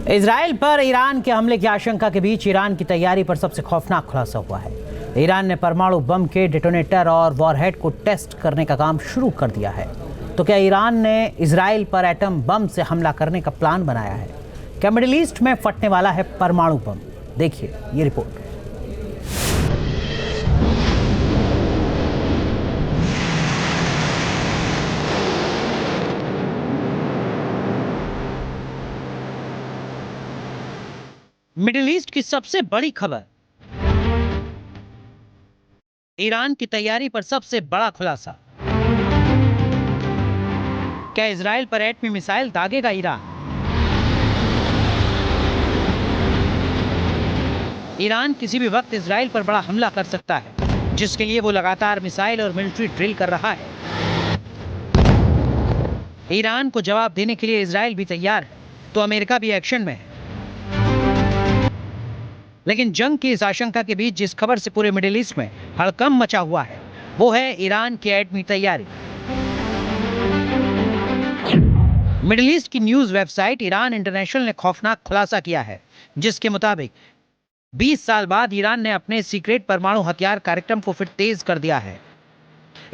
Israel पर Iran के हमले की आशंका के बीच ईरान की तैयारी पर सबसे खौफनाक खुलासा हुआ है। ईरान ने परमाणु बम के डेटोनेटर और वॉरहेड को टेस्ट करने का काम शुरू कर दिया है। तो क्या ईरान ने इजराइल पर एटम बम से हमला करने का प्लान बनाया है? क्या मिडिल ईस्ट में फटने वाला है परमाणु बम? देखिए ये रिपोर्ट। मिडिल ईस्ट की सबसे बड़ी खबर, ईरान की तैयारी पर सबसे बड़ा खुलासा। क्या इजराइल पर एटमी मिसाइल दागेगा ईरान? ईरान किसी भी वक्त इजराइल पर बड़ा हमला कर सकता है, जिसके लिए वो लगातार मिसाइल और मिलिट्री ड्रिल कर रहा है। ईरान को जवाब देने के लिए इजराइल भी तैयार है, तो अमेरिका भी एक्शन में है। लेकिन जंग की इस आशंका के बीच जिस खबर से पूरे मिडिल ईस्ट में हड़कंप मचा हुआ है, वो है ईरान की एटमी तैयारी। मिडिल ईस्ट की न्यूज वेबसाइट ईरान इंटरनेशनल ने खौफनाक खुलासा किया है, जिसके मुताबिक 20 साल बाद ईरान ने अपने सीक्रेट परमाणु हथियार कार्यक्रम को फिर तेज कर दिया है।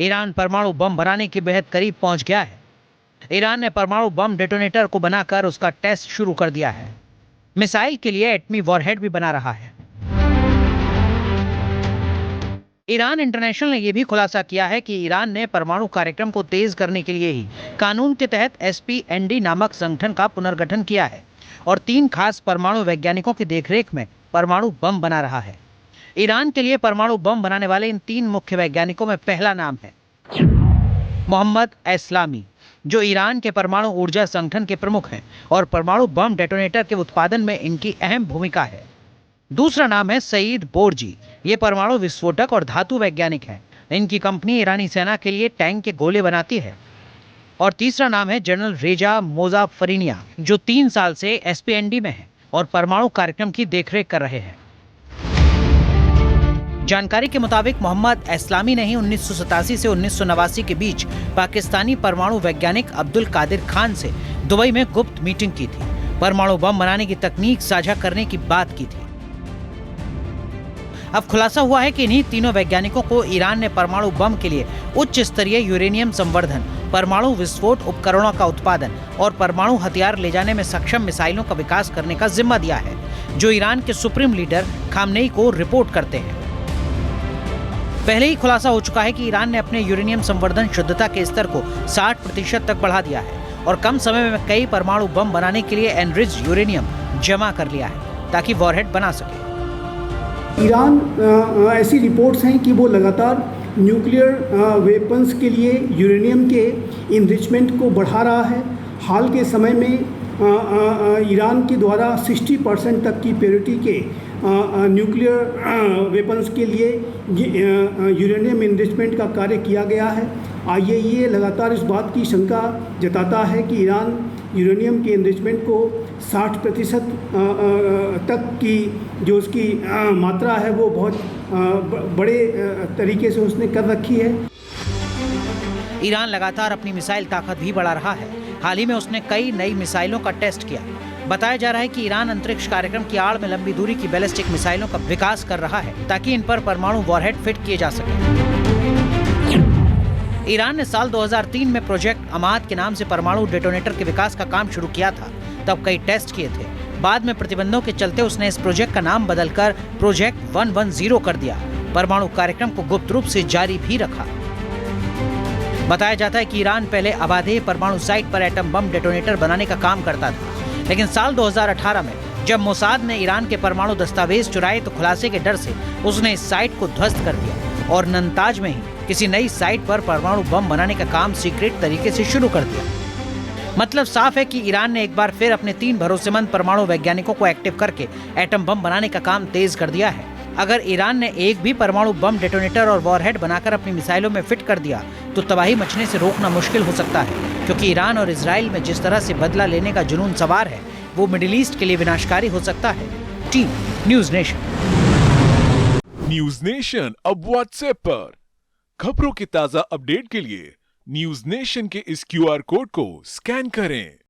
ईरान परमाणु बम बनाने के बेहद करीब पहुंच गया है। ईरान ने परमाणु बम डेटोनेटर को बनाकर उसका टेस्ट शुरू कर दिया है। मिसाइल के लिए एटमी वॉरहेड भी बना रहा है। ईरान इंटरनेशनल ने यह भी खुलासा किया है कि ईरान ने परमाणु कार्यक्रम को तेज करने के लिए ही कानून के तहत एसपीएनडी नामक संगठन का पुनर्गठन किया है और 3 खास परमाणु वैज्ञानिकों की देखरेख में परमाणु बम बना रहा है। ईरान के लिए परमाणु बम बनाने वाले इन 3 मुख्य वैज्ञानिकों में पहला नाम है मोहम्मद एस्लामी, जो ईरान के परमाणु ऊर्जा संगठन के प्रमुख हैं और परमाणु बम डेटोनेटर के उत्पादन में इनकी अहम भूमिका है। दूसरा नाम है सईद बोरजी, ये परमाणु विस्फोटक और धातु वैज्ञानिक हैं। इनकी कंपनी ईरानी सेना के लिए टैंक के गोले बनाती है। और तीसरा नाम है जनरल रेजा मोजाफरिनिया, जो 3 साल से एसपीएनडी में है और परमाणु कार्यक्रम की देखरेख कर रहे हैं। जानकारी के मुताबिक मोहम्मद एस्लामी ने ही 1987 से 1989 के बीच पाकिस्तानी परमाणु वैज्ञानिक अब्दुल कादिर खान से दुबई में गुप्त मीटिंग की थी। परमाणु बम बनाने की तकनीक साझा करने की बात की थी। अब खुलासा हुआ है कि इन्हीं तीनों वैज्ञानिकों को ईरान ने परमाणु बम के लिए उच्च स्तरीय यूरेनियम संवर्धन, परमाणु विस्फोट उपकरणों का उत्पादन और परमाणु हथियार ले जाने में सक्षम मिसाइलों का विकास करने का जिम्मा दिया है, जो ईरान के सुप्रीम लीडर खामनेई को रिपोर्ट करते हैं। पहले ही खुलासा हो चुका है कि ईरान ने अपने यूरेनियम संवर्धन शुद्धता के स्तर को 60% तक बढ़ा दिया है और कम समय में कई परमाणु बम बनाने के लिए एनरिच्ड यूरेनियम जमा कर लिया है, ताकि वॉरहेड बना सके। ईरान ऐसी रिपोर्ट्स हैं कि वो लगातार न्यूक्लियर वेपन्स के लिए यूरेनियम के इनरिचमेंट को बढ़ा रहा है। हाल के समय में ईरान के द्वारा 60% तक की प्योरिटी के न्यूक्लियर वेपन्स के लिए यूरेनियम इनरिचमेंट का कार्य किया गया है। आईएईए लगातार इस बात की शंका जताता है कि ईरान यूरेनियम के इनरिचमेंट को 60% तक की जो उसकी मात्रा है वो बहुत बड़े तरीके से उसने कर रखी है। ईरान लगातार अपनी मिसाइल ताकत भी बढ़ा रहा है। हाल ही में उसने कई नई मिसाइलों का टेस्ट किया। बताया जा रहा है कि ईरान अंतरिक्ष कार्यक्रम की आड़ में लंबी दूरी की बैलिस्टिक मिसाइलों का विकास कर रहा है, ताकि इन पर परमाणु वॉरहेड फिट किए जा सके। ईरान ने साल 2003 में प्रोजेक्ट अमाद के नाम से परमाणु डेटोनेटर के विकास का काम शुरू किया था। तब कई टेस्ट किए थे। बाद में प्रतिबंधों के चलते उसने इस प्रोजेक्ट का नाम बदलकर प्रोजेक्ट 110 कर दिया। परमाणु कार्यक्रम को गुप्त रूप से जारी भी रखा। बताया जाता है कि ईरान पहले अबाधे परमाणु साइट पर एटम बम डेटोनेटर बनाने का काम करता था, लेकिन साल 2018 में जब मोसाद ने ईरान के परमाणु दस्तावेज चुराए तो खुलासे के डर से उसने इस साइट को ध्वस्त कर दिया और नंताज में ही किसी नई साइट पर परमाणु बम बनाने का काम सीक्रेट तरीके से शुरू कर दिया। मतलब साफ है कि ईरान ने एक बार फिर अपने 3 भरोसेमंद परमाणु वैज्ञानिकों को एक्टिव करके एटम बम बनाने का काम तेज कर दिया है। अगर ईरान ने एक भी परमाणु बम डेटोनेटर और वॉरहेड बनाकर अपनी मिसाइलों में फिट कर दिया तो तबाही मचने से रोकना मुश्किल हो सकता है, क्योंकि ईरान और इजराइल में जिस तरह से बदला लेने का जुनून सवार है, वो मिडिल ईस्ट के लिए विनाशकारी हो सकता है। Team news nation. News nation अब व्हाट्सएप पर खबरों की ताजा अपडेट के लिए न्यूज नेशन के इस क्यूआर कोड को स्कैन करें।